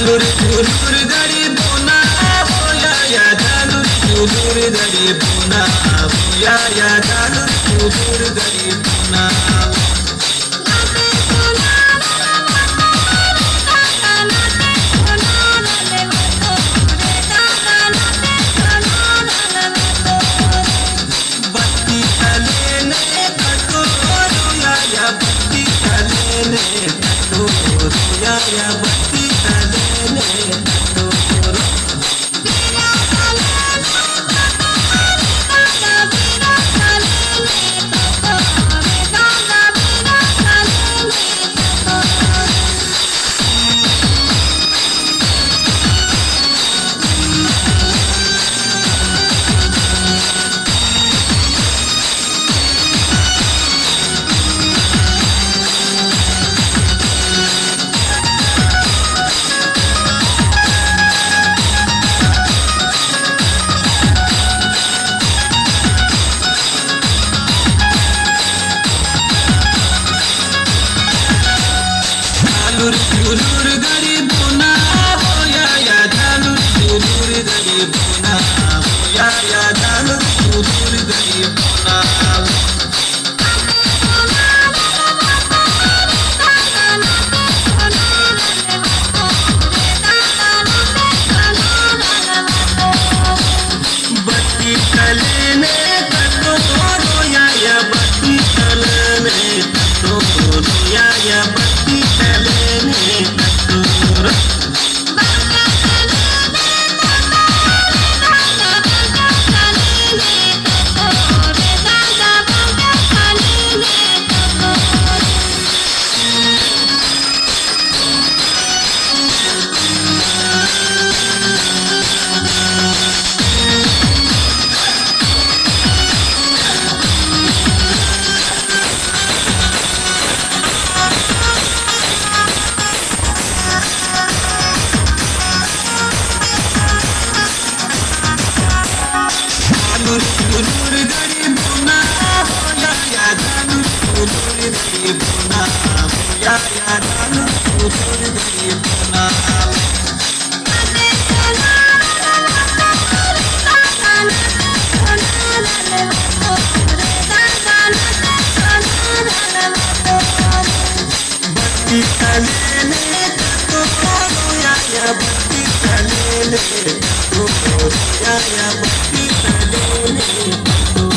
गड़ी बोना बोया या जालूर चुलूर गड़ी बोना बोया या जालूर चुलूर गड़ी बोना बत्ती तले ने कटो रोया या बत्ती तले ने कटो रोया या बत्ती तले ने कटो चुलूर गड़ी बोना बोया या जालूर चुलूर गड़ी बोना बोया या जालूर चुलूर गड़ी बोना बत्ती तले में कटो रोया या बत्ती तले में कटो रोया या बत्ती तले में कटो चुलूर गड़ी बोना बोया या जालूर चुलूर गड़ी बोना बोया या जालूर चुलूर गड़ी बोना बत्ती तले ने कटो रोया या बत्ती तले ने कटो रोया या बत्ती तले ने कटो